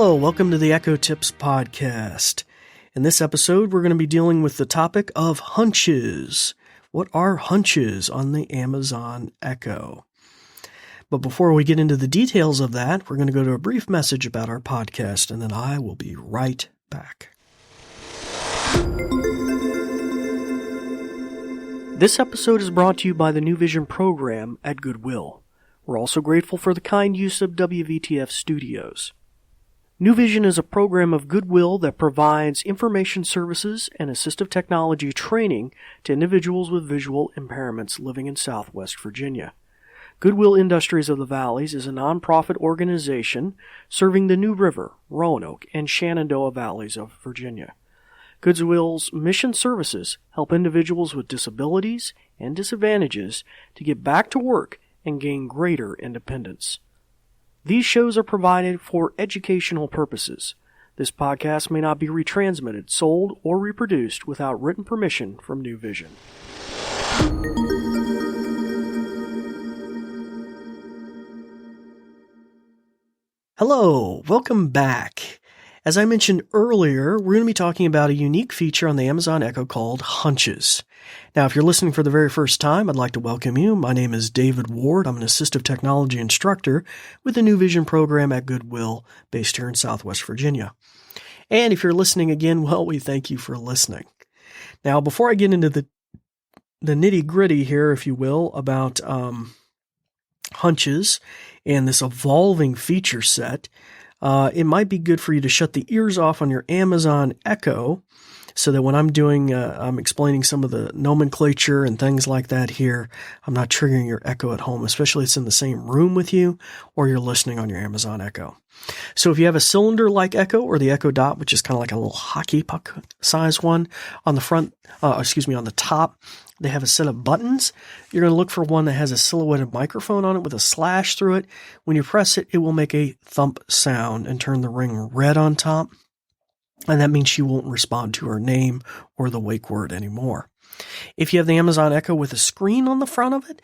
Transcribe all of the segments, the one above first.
Hello, welcome to the Echo Tips podcast. In this episode, we're going to be dealing with the topic of hunches. What are hunches on the Amazon Echo? But before we get into the details of that, we're going to go to a brief message about our podcast, and then I will be right back. This episode is brought to you by the New Vision program at Goodwill. We're also grateful for the kind use of WVTF Studios. New Vision is a program of Goodwill that provides information services and assistive technology training to individuals with visual impairments living in Southwest Virginia. Goodwill Industries of the Valleys is a nonprofit organization serving the New River, Roanoke, and Shenandoah Valleys of Virginia. Goodwill's mission services help individuals with disabilities and disadvantages to get back to work and gain greater independence. These shows are provided for educational purposes. This podcast may not be retransmitted, sold, or reproduced without written permission from New Vision. Hello, welcome back. As I mentioned earlier, we're going to be talking about a unique feature on the Amazon Echo called Hunches. Now, if you're listening for the very first time, I'd like to welcome you. My name is David Ward. I'm an assistive technology instructor with the New Vision program at Goodwill, based here in Southwest Virginia. And if you're listening again, well, we thank you for listening. Now, before I get into the nitty-gritty here, if you will, about Hunches and this evolving feature set, it might be good for you to shut the ears off on your Amazon Echo so that when I'm explaining some of the nomenclature and things like that here, I'm not triggering your Echo at home, especially if it's in the same room with you or you're listening on your Amazon Echo. So if you have a cylinder-like Echo or the Echo Dot, which is kind of like a little hockey puck size one on the on the top, they have a set of buttons. You're going to look for one that has a silhouetted microphone on it with a slash through it. When you press it, it will make a thump sound and turn the ring red on top. And that means she won't respond to her name or the wake word anymore. If you have the Amazon Echo with a screen on the front of it,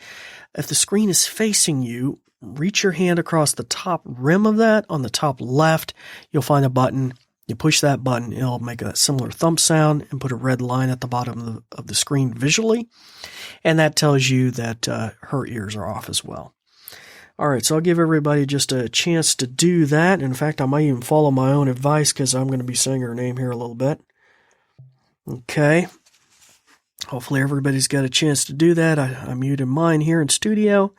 if the screen is facing you, reach your hand across the top rim of that. On the top left, you'll find a button. You push that button, it'll make a similar thump sound and put a red line at the bottom of the screen visually. And that tells you that her ears are off as well. All right, so I'll give everybody just a chance to do that. In fact, I might even follow my own advice because I'm going to be saying her name here a little bit. Okay. Hopefully everybody's got a chance to do that. I muted mine here in studio.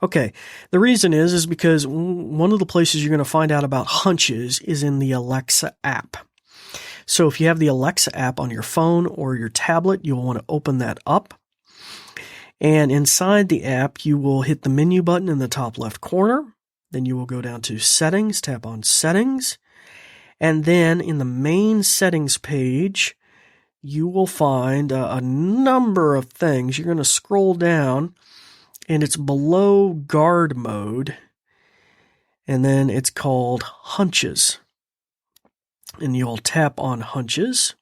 Okay. The reason is because one of the places you're going to find out about Hunches is in the Alexa app. So if you have the Alexa app on your phone or your tablet, you'll want to open that up. And inside the app, you will hit the menu button in the top left corner. Then you will go down to Settings, tap on Settings. And then in the main settings page, you will find a number of things. You're going to scroll down, and it's below guard mode, and then it's called Hunches. And you'll tap on Hunches,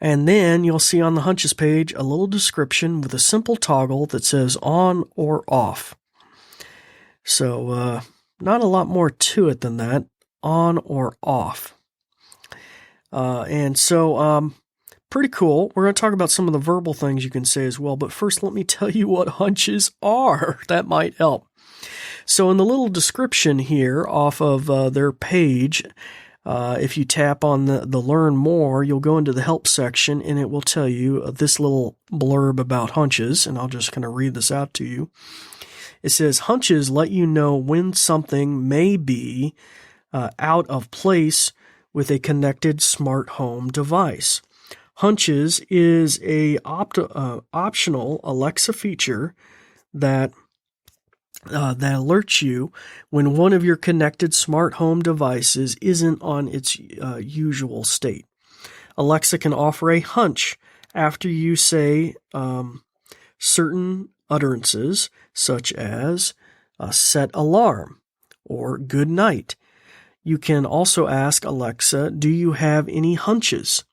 and then you'll see on the Hunches page a little description with a simple toggle that says on or off. So not a lot more to it than that, on or off. Pretty cool. We're going to talk about some of the verbal things you can say as well, but first let me tell you what hunches are. That might help. So in the little description here off of their page, if you tap on the Learn More, you'll go into the Help section, and it will tell you this little blurb about hunches, and I'll just kind of read this out to you. It says, hunches let you know when something may be out of place with a connected smart home device. Hunches is a optional Alexa feature that alerts you when one of your connected smart home devices isn't on its usual state. Alexa can offer a hunch after you say certain utterances such as set alarm or good night. You can also ask Alexa, do you have any hunches?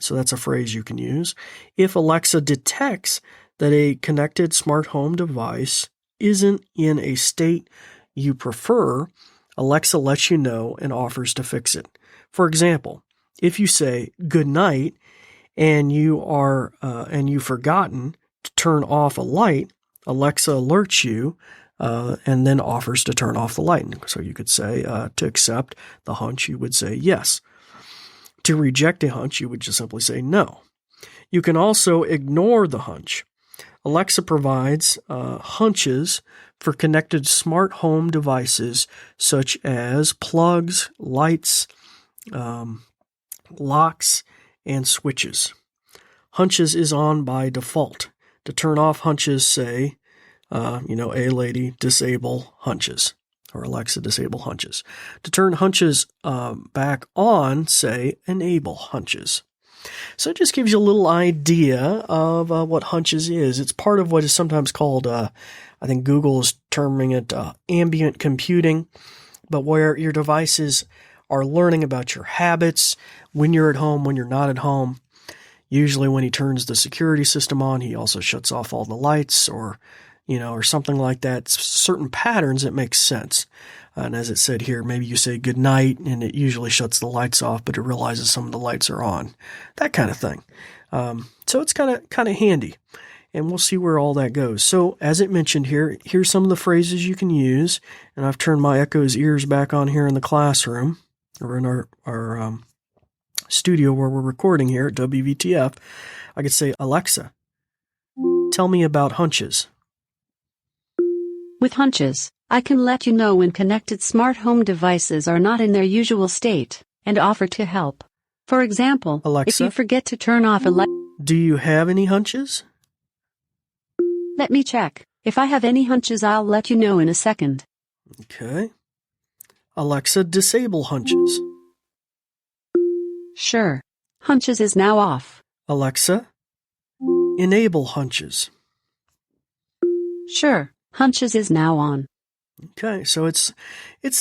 So that's a phrase you can use. If Alexa detects that a connected smart home device isn't in a state you prefer, Alexa lets you know and offers to fix it. For example, if you say good night and you've forgotten to turn off a light, Alexa alerts you and then offers to turn off the light. So you could say to accept the hunch, you would say yes. To reject a hunch, you would just simply say no. You can also ignore the hunch. Alexa provides hunches for connected smart home devices such as plugs, lights, locks, and switches. Hunches is on by default. To turn off hunches, say, hey lady, disable hunches, or Alexa, disable hunches. To turn hunches back on, say, enable hunches. So it just gives you a little idea of what hunches is. It's part of what is sometimes called, I think Google is terming it ambient computing, but where your devices are learning about your habits, when you're at home, when you're not at home. Usually when he turns the security system on, he also shuts off all the lights or something like that. Certain patterns, it makes sense. And as it said here, maybe you say good night and it usually shuts the lights off, but it realizes some of the lights are on. That kind of thing. So it's kind of handy. And we'll see where all that goes. So as it mentioned here, here's some of the phrases you can use. And I've turned my Echo's ears back on here in the classroom or in our studio where we're recording here at WVTF. I could say, Alexa, tell me about hunches. With Hunches, I can let you know when connected smart home devices are not in their usual state, and offer to help. For example, Alexa, if you forget to turn off a light. Do you have any hunches? Let me check. If I have any hunches, I'll let you know in a second. Okay. Alexa, disable hunches. Sure. Hunches is now off. Alexa, enable hunches. Sure. Hunches is now on. Okay, so it's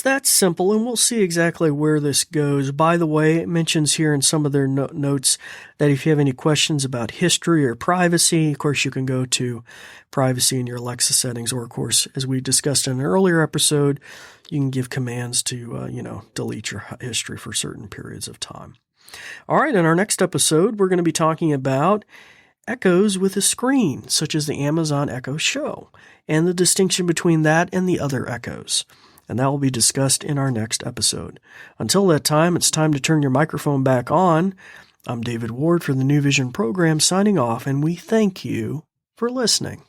that simple, and we'll see exactly where this goes. By the way, it mentions here in some of their notes that if you have any questions about history or privacy, of course, you can go to privacy in your Alexa settings, or of course, as we discussed in an earlier episode, you can give commands to, delete your history for certain periods of time. All right, in our next episode, we're going to be talking about Echoes with a screen, such as the Amazon Echo Show, and the distinction between that and the other Echoes. And that will be discussed in our next episode. Until that time, it's time to turn your microphone back on. I'm David Ward for the New Vision program signing off, and we thank you for listening.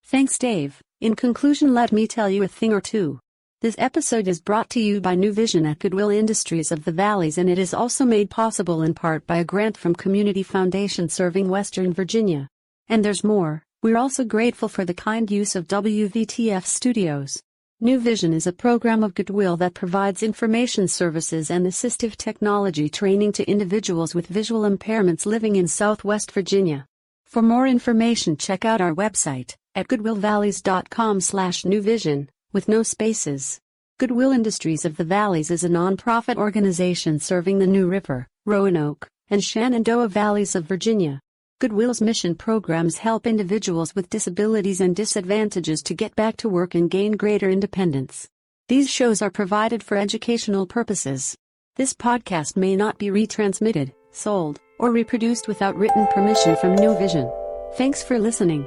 Thanks, Dave. In conclusion, let me tell you a thing or two. This episode is brought to you by New Vision at Goodwill Industries of the Valleys, and it is also made possible in part by a grant from Community Foundation serving Western Virginia. And there's more. We're also grateful for the kind use of WVTF Studios. New Vision is a program of Goodwill that provides information services and assistive technology training to individuals with visual impairments living in Southwest Virginia. For more information, check out our website at goodwillvalleys.com/newvision. with no spaces. Goodwill Industries of the Valleys is a nonprofit organization serving the New River, Roanoke, and Shenandoah Valleys of Virginia. Goodwill's mission programs help individuals with disabilities and disadvantages to get back to work and gain greater independence. These shows are provided for educational purposes. This podcast may not be retransmitted, sold, or reproduced without written permission from New Vision. Thanks for listening.